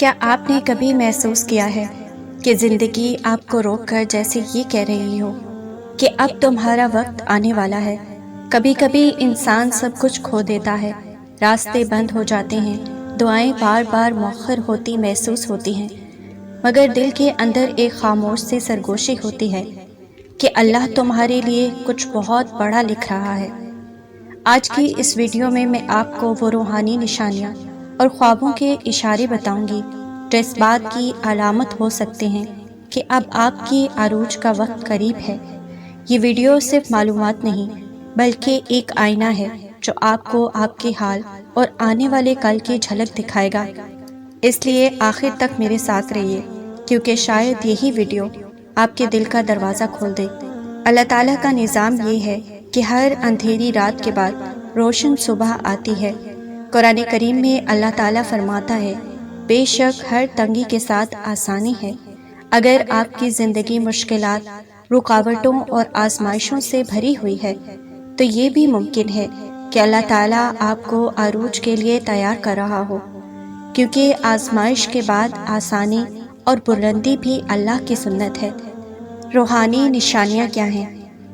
کیا آپ نے کبھی محسوس کیا ہے کہ زندگی آپ کو روک کر جیسے یہ کہہ رہی ہو کہ اب تمہارا وقت آنے والا ہے؟ کبھی کبھی انسان سب کچھ کھو دیتا ہے، راستے بند ہو جاتے ہیں، دعائیں بار بار مؤخر ہوتی محسوس ہوتی ہیں، مگر دل کے اندر ایک خاموش سی سرگوشی ہوتی ہے کہ اللہ تمہارے لیے کچھ بہت بڑا لکھ رہا ہے۔ آج کی اس ویڈیو میں آپ کو وہ روحانی نشانیاں اور خوابوں کے اشارے بتاؤں گی جو اس بات کی علامت ہو سکتے ہیں کہ اب آپ کی عروج کا وقت قریب ہے۔ یہ ویڈیو صرف معلومات نہیں بلکہ ایک آئینہ ہے جو آپ کو آپ کے حال اور آنے والے کل کی جھلک دکھائے گا۔ اس لیے آخر تک میرے ساتھ رہیے، کیونکہ شاید یہی ویڈیو آپ کے دل کا دروازہ کھول دے۔ اللہ تعالیٰ کا نظام یہ ہے کہ ہر اندھیری رات کے بعد روشن صبح آتی ہے۔ قرآن کریم میں اللہ تعالیٰ فرماتا ہے، بے شک ہر تنگی کے ساتھ آسانی ہے۔ اگر آپ کی زندگی مشکلات، رکاوٹوں اور آزمائشوں سے بھری ہوئی ہے تو یہ بھی ممکن ہے کہ اللہ تعالیٰ آپ کو عروج کے لیے تیار کر رہا ہو، کیونکہ آزمائش کے بعد آسانی اور بلندی بھی اللہ کی سنت ہے۔ روحانی نشانیاں کیا ہیں؟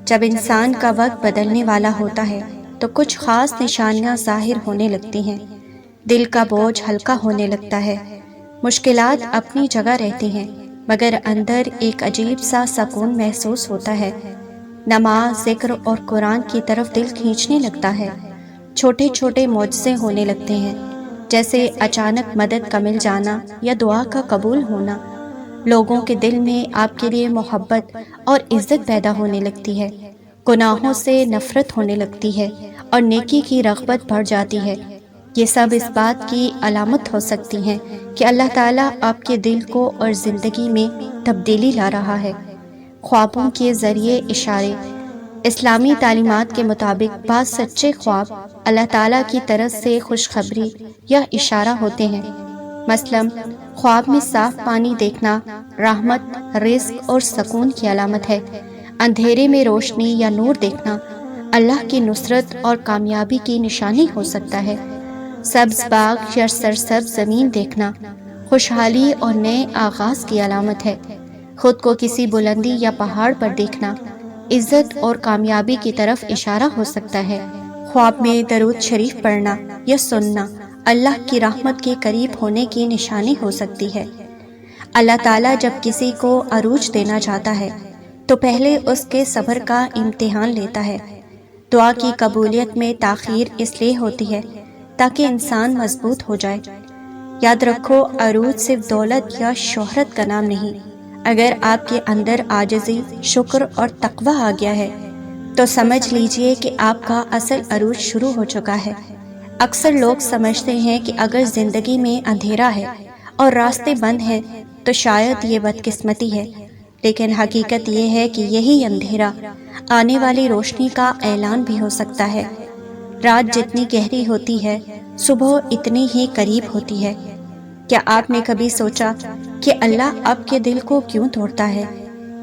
جب انسان کا وقت بدلنے والا ہوتا ہے تو کچھ خاص نشانیاں ظاہر ہونے لگتی ہیں۔ دل کا بوجھ ہلکا ہونے لگتا ہے، مشکلات اپنی جگہ رہتی ہیں، مگر اندر ایک عجیب سا سکون محسوس ہوتا ہے۔ نماز، ذکر اور قرآن کی طرف دل کھینچنے لگتا ہے۔ چھوٹے چھوٹے معجزے ہونے لگتے ہیں، جیسے اچانک مدد کا مل جانا یا دعا کا قبول ہونا۔ لوگوں کے دل میں آپ کے لیے محبت اور عزت پیدا ہونے لگتی ہے، گناہوں سے نفرت ہونے لگتی ہے اور نیکی کی رغبت بڑھ جاتی ہے۔ یہ سب اس بات کی علامت ہو سکتی ہیں کہ اللہ تعالیٰ آپ کے دل کو اور زندگی میں تبدیلی لا رہا ہے۔ خوابوں کے ذریعے اشارے۔ اسلامی تعلیمات کے مطابق بعض سچے خواب اللہ تعالیٰ کی طرف سے خوشخبری یا اشارہ ہوتے ہیں۔ مثلاً خواب میں صاف پانی دیکھنا رحمت، رزق اور سکون کی علامت ہے۔ اندھیرے میں روشنی یا نور دیکھنا اللہ کی نصرت اور کامیابی کی نشانی ہو سکتا ہے۔ سبز باغ یا سرسبز زمین دیکھنا خوشحالی اور نئے آغاز کی علامت ہے۔ خود کو کسی بلندی یا پہاڑ پر دیکھنا عزت اور کامیابی کی طرف اشارہ ہو سکتا ہے۔ خواب میں درود شریف پڑھنا یا سننا اللہ کی رحمت کے قریب ہونے کی نشانی ہو سکتی ہے۔ اللہ تعالیٰ جب کسی کو عروج دینا چاہتا ہے تو پہلے اس کے صبر کا امتحان لیتا ہے۔ دعا کی قبولیت میں تاخیر اس لیے ہوتی ہے تاکہ انسان مضبوط ہو جائے۔ یاد رکھو، عروج صرف دولت یا شہرت کا نام نہیں۔ اگر آپ کے اندر عاجزی، شکر اور تقوی آ گیا ہے تو سمجھ لیجئے کہ آپ کا اصل عروج شروع ہو چکا ہے۔ اکثر لوگ سمجھتے ہیں کہ اگر زندگی میں اندھیرا ہے اور راستے بند ہیں تو شاید یہ بدقسمتی ہے، لیکن حقیقت یہ ہے کہ یہی اندھیرا آنے والی روشنی کا اعلان بھی ہو سکتا ہے۔ رات جتنی گہری ہوتی ہے، صبح اتنی ہی قریب ہوتی ہے۔ کیا آپ نے کبھی سوچا کہ اللہ آپ کے دل کو کیوں توڑتا ہے؟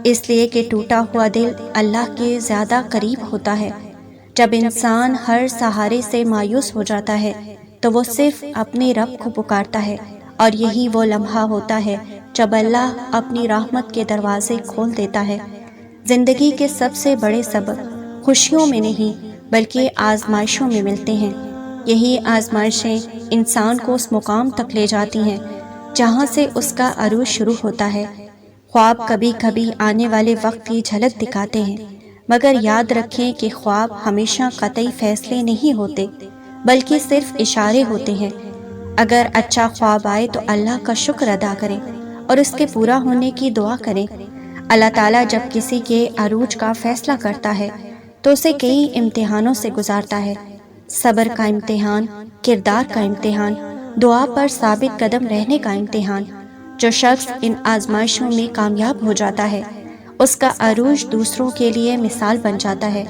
اس لیے کہ ٹوٹا ہوا دل اللہ کے زیادہ قریب ہوتا ہے۔ جب انسان ہر سہارے سے مایوس ہو جاتا ہے تو وہ صرف اپنے رب کو پکارتا ہے، اور یہی وہ لمحہ ہوتا ہے جب اللہ اپنی رحمت کے دروازے کھول دیتا ہے۔ زندگی کے سب سے بڑے سبق خوشیوں میں نہیں بلکہ آزمائشوں میں ملتے ہیں۔ یہی آزمائشیں انسان کو اس مقام تک لے جاتی ہیں جہاں سے اس کا عروج شروع ہوتا ہے۔ خواب کبھی کبھی آنے والے وقت کی جھلک دکھاتے ہیں، مگر یاد رکھیں کہ خواب ہمیشہ قطعی فیصلے نہیں ہوتے بلکہ صرف اشارے ہوتے ہیں۔ اگر اچھا خواب آئے تو اللہ کا شکر ادا کریں اور اس کے پورا ہونے کی دعا کریں۔ اللہ تعالیٰ جب کسی کے عروج کا فیصلہ کرتا ہے تو اسے کئی امتحانوں سے گزارتا ہے۔ صبر کا امتحان، کردار کا امتحان، دعا پر ثابت قدم رہنے کا امتحان۔ جو شخص ان آزمائشوں میں کامیاب ہو جاتا ہے اس کا عروج دوسروں کے لیے مثال بن جاتا ہے۔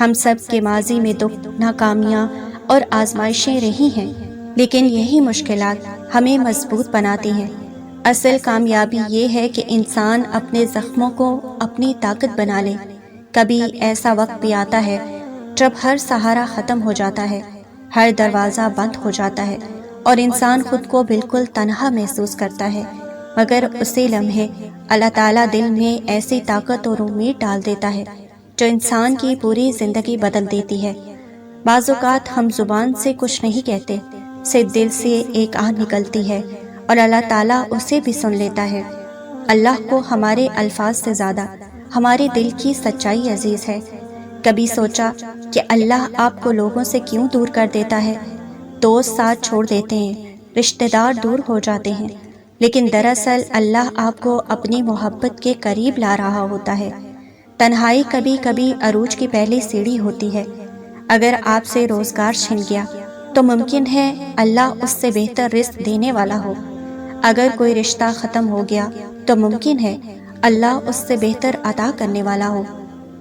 ہم سب کے ماضی میں دکھ، ناکامیاں اور آزمائشیں رہی ہیں، لیکن یہی مشکلات ہمیں مضبوط بناتی ہیں۔ اصل کامیابی یہ ہے کہ انسان اپنے زخموں کو اپنی طاقت بنا لے۔ کبھی ایسا وقت بھی آتا ہے جب ہر سہارا ختم ہو جاتا ہے، ہر دروازہ بند ہو جاتا ہے اور انسان خود کو بالکل تنہا محسوس کرتا ہے، مگر اسی لمحے اللہ تعالیٰ دل میں ایسی طاقت اور امید ڈال دیتا ہے جو انسان کی پوری زندگی بدل دیتی ہے۔ بعض اوقات ہم زبان سے کچھ نہیں کہتے، صرف دل سے ایک آہ نکلتی ہے اور اللہ تعالیٰ اسے بھی سن لیتا ہے۔ اللہ کو ہمارے الفاظ سے زیادہ ہمارے دل کی سچائی عزیز ہے۔ کبھی سوچا کہ اللہ آپ کو لوگوں سے کیوں دور کر دیتا ہے؟ دوست ساتھ چھوڑ دیتے ہیں، رشتہ دار دور ہو جاتے ہیں، لیکن دراصل اللہ آپ کو اپنی محبت کے قریب لا رہا ہوتا ہے۔ تنہائی کبھی کبھی عروج کی پہلی سیڑھی ہوتی ہے۔ اگر آپ سے روزگار چھن گیا تو ممکن ہے اللہ اس سے بہتر رزق دینے والا ہو۔ اگر کوئی رشتہ ختم ہو گیا تو ممکن ہے اللہ اس سے بہتر عطا کرنے والا ہو۔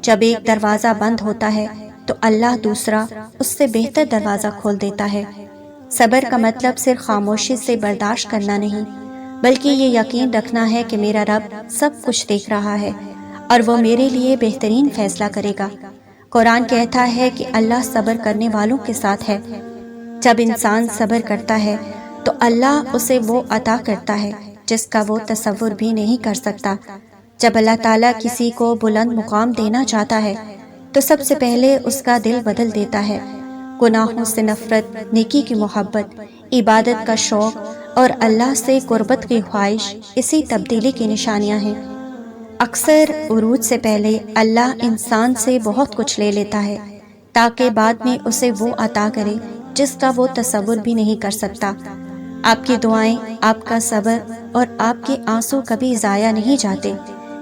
جب ایک دروازہ بند ہوتا ہے تو اللہ دوسرا اس سے بہتر دروازہ کھول دیتا ہے۔ صبر کا مطلب صرف خاموشی سے برداشت کرنا نہیں، بلکہ یہ یقین رکھنا ہے کہ میرا رب سب کچھ دیکھ رہا ہے اور وہ میرے لیے بہترین فیصلہ کرے گا۔ قرآن کہتا ہے کہ اللہ صبر کرنے والوں کے ساتھ ہے۔ جب انسان صبر کرتا ہے تو اللہ اسے وہ عطا کرتا ہے جس کا وہ تصور بھی نہیں کر سکتا۔ جب اللہ تعالیٰ کسی کو بلند مقام دینا چاہتا ہے تو سب سے پہلے اس کا دل بدل دیتا ہے۔ گناہوں سے نفرت، نیکی کی محبت، عبادت کا شوق اور اللہ سے قربت کی خواہش اسی تبدیلی کی نشانیاں ہیں۔ اکثر عروج سے پہلے اللہ انسان سے بہت کچھ لے لیتا ہے تاکہ بعد میں اسے وہ عطا کرے جس کا وہ تصور بھی نہیں کر سکتا۔ آپ کی دعائیں، آپ کا صبر اور آپ کے آنسو کبھی ضائع نہیں جاتے۔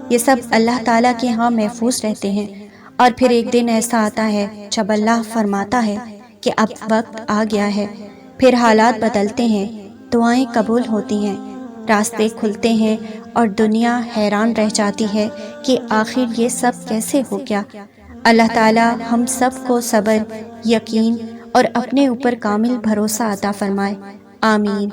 یہ سب اللہ تعالیٰ کے ہاں محفوظ رہتے ہیں، اور پھر ایک دن ایسا آتا ہے جب اللہ فرماتا ہے کہ اب وقت آ گیا ہے، پھر حالات بدلتے ہیں، دعائیں قبول ہوتی ہیں، راستے کھلتے ہیں اور دنیا حیران رہ جاتی ہے کہ آخر یہ سب کیسے ہو گیا۔ اللہ تعالیٰ ہم سب کو صبر، یقین اور اپنے اوپر کامل بھروسہ عطا فرمائے۔ آمین۔